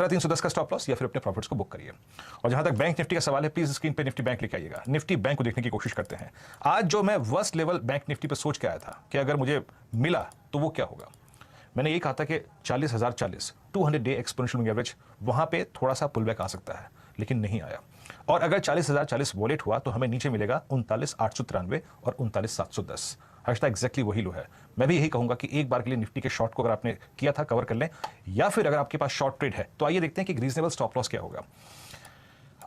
17,310 का stop loss या फिर अपने प्रॉफिट्स को बुक करिए। और जहां तक बैंक निफ्टी का सवाल है, प्लीज स्क्रीन पे निफ्टी बैंक लेके आइएगा। निफ्टी बैंक को देखने की कोशिश करते हैं। आज जो मैं वर्स्ट लेवल बैंक निफ्टी पे सोच के आया था कि अगर मुझे मिला तो वो क्या होगा, मैंने यही कहा था कि 40,040 200 डे एक्सपोनेंशियल मूविंग एवरेज, वहां पे थोड़ा सा पुल बैक आ सकता है, लेकिन नहीं आया। और अगर 40,040 वॉलेट हुआ तो हमें नीचे मिलेगा 39,893 और 39,710। हर्षदा एग्जैक्टली वही लो है। मैं भी यही कहूंगा कि एक बार के लिए निफ्टी के शॉर्ट को अगर आपने किया था कवर कर लें, या फिर अगर आपके पास शॉर्ट ट्रेड है तो आइए देखते हैं कि रीजनेबल स्टॉप लॉस क्या होगा।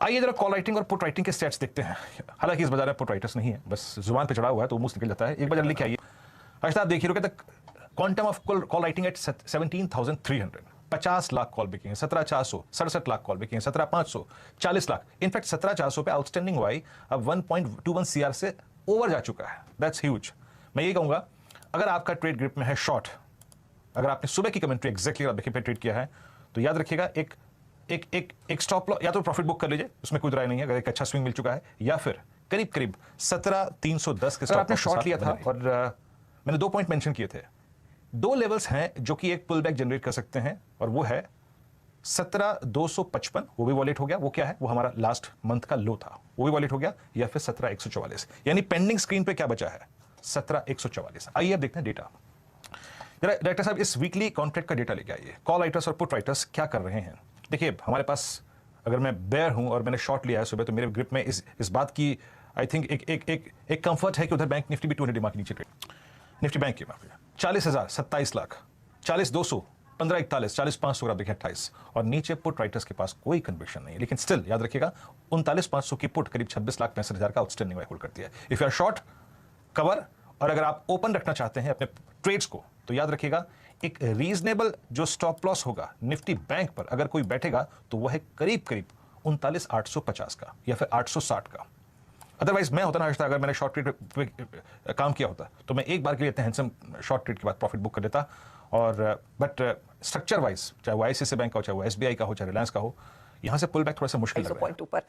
आइए जरा कॉल राइटिंग और पुट राइटिंग के स्टैट्स देखते हैं। हालांकि इस बाजार में पुट राइटर्स नहीं है, बस जुबान पे चढ़ा हुआ है तो मुंह से निकल जाता है। एक बार लिख आइए। हर्षदा आप देखिए, quantum of call writing at 17,300, 50 lakh call बिकी है, 17,400, 67 लाख कॉल बिकी है, 17,500, 40 लाख। इनफैक्ट 17,400 पे आउटस्टैंडिंग वाई अब 1.21 सीआर से ओवर जा चुका है। That's huge. मैं ये कहूंगा, अगर आपका ट्रेड ग्रिप में है शॉर्ट, अगर आपने सुबह की कमेंट्री एग्जैक्टली देखिए पे ट्रेड किया है, तो याद रखिएगा एक स्टॉप लॉस, या तो प्रॉफिट बुक कर लीजिए, उसमें कोई राय नहीं है, अगर एक अच्छा स्विंग मिल चुका है, या फिर करीब 17,310 के स्टॉप आपने शॉर्ट लिया था। और मैंने 2 पॉइंट मेंशन किए थे। 2 लेवल्स हैं जो कि एक पुल बैक जनरेट कर सकते हैं, और वो है 17,255, वो भी वॉलेट हो गया। वो क्या है? वो हमारा लास्ट मंथ का लो था, वो भी वॉलेट हो गया। या फिर 17,144, यानी पेंडिंग स्क्रीन पे क्या बचा है? 17,144। आइए अब देखते हैं डेटा। डायरेक्टर साहब इस वीकली कॉन्ट्रैक्ट का डेटा लेके आइए। कॉल राइटर्स और पुट राइटर्स क्या कर रहे हैं? देखिए हमारे पास, अगर मैं बेयर हूं और मैंने शॉर्ट लिया है सुबह, तो मेरे ग्रिप में इस बात की आई थिंक एक कंफर्ट है कि उधर बैंक निफ्टी भी 200 मार्क नीचे ट्रेड, निफ्टी बैंक की माफी 40,000, 27 लाख, 40,200, 15,41, 40,500 आप देखिए 28, और नीचे पुट राइटर्स के पास कोई कन्विक्शन नहीं है। लेकिन स्टिल याद रखिएगा 39,500 की पुट करीब 26,65,000 का आउटस्टैंडिंग होल्ड करती है। If you are short, cover. और अगर आप ओपन रखना चाहते हैं अपने ट्रेड्स को, तो याद रखिएगा एक रीजनेबल जो स्टॉप लॉस होगा निफ्टी बैंक पर, अगर कोई बैठेगा तो वह है करीब 39,850 का या फिर 860 का। अदरवाइज मैं होता ना हर्षदा, अगर मैंने शॉर्ट ट्रेड पे काम किया होता तो मैं एक बार के लिए इतने हैंडसम शॉर्ट ट्रेड के बाद प्रॉफिट बुक कर लेता। और बट स्ट्रक्चर वाइज, चाहे वो आईसीआईसीआई बैंक का हो, चाहे वो एसबीआई का हो, चाहे रिलायंस का हो, यहां से पुल बैक थोड़ा सा मुश्किल लग रहा है। ऊपर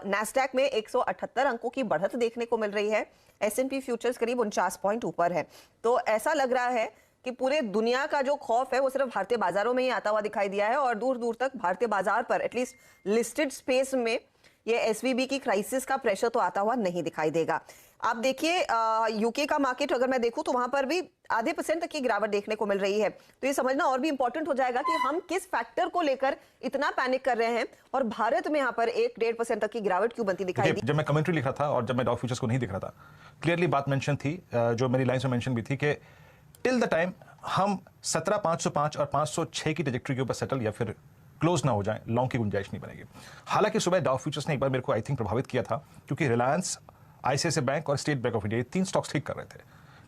नैस्डैक में 178 अंकों की बढ़त देखने को मिल रही है। एस&पी फ्यूचर्स करीब 49 पॉइंट ऊपर है। तो ऐसा लग रहा है कि पूरे दुनिया का जो खौफ है वो सिर्फ भारतीय बाजारों में ही आता हुआ दिखाई दिया है, और दूर दूर तक भारतीय बाजार पर एटलीस्ट लिस्टेड स्पेस में ये एसवीबी की क्राइसिस का प्रेशर तो आता हुआ नहीं दिखाई देगा। आप देखिए यूके का मार्केट अगर मैं देखूं तो वहां पर भी आधे % तक की गिरावट देखने को मिल रही है। तो ये समझना और भी इंपॉर्टेंट हो जाएगा कि हम किस फैक्टर को लेकर इतना पैनिक कर रहे हैं, और भारत में यहाँ पर 1-1.5% तक की गिरावट क्यों बनती दिखाई दी। जब मैं कमेंट्री लिख रहा था और जब मैं डाउ फ्यूचर्स को नहीं दिख रहा था, क्लियरली बात मेंशन थी, जो मेरी लाइन्स में मेंशन भी थी कि टिल द टाइम हम 17,505 और 506 की ट्रैजेक्टरी के ऊपर सेटल या फिर क्लोज ना हो जाए, लॉन्ग की गुंजाइश नहीं बनेगी। हालांकि सुबह डाउ फ्यूचर्स ने एक बार मेरे को आई थिंक प्रभावित किया था, क्योंकि रिलायंस, आईसीआईसीआई बैंक और स्टेट बैंक ऑफ इंडिया, ये 3 स्टॉक्स ठीक कर रहे थे।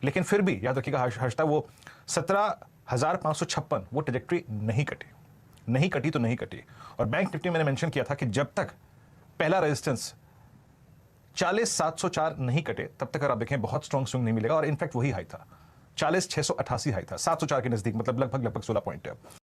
लेकिन फिर भी याद रखिएगा हर्षदा, वो 17,556 वो ट्रैजेक्टरी नहीं कटी तो नहीं कटी। और बैंक निफ्टी मैंने मेंशन किया था कि जब तक पहला रेजिस्टेंस 40,704 नहीं कटे, तब तक अगर आप देखें बहुत स्ट्रॉन्ग स्विंग नहीं मिलेगा। और इनफैक्ट वही हाई था, 40,688 हाई था, 704 के नजदीक, मतलब लगभग 16 पॉइंट है।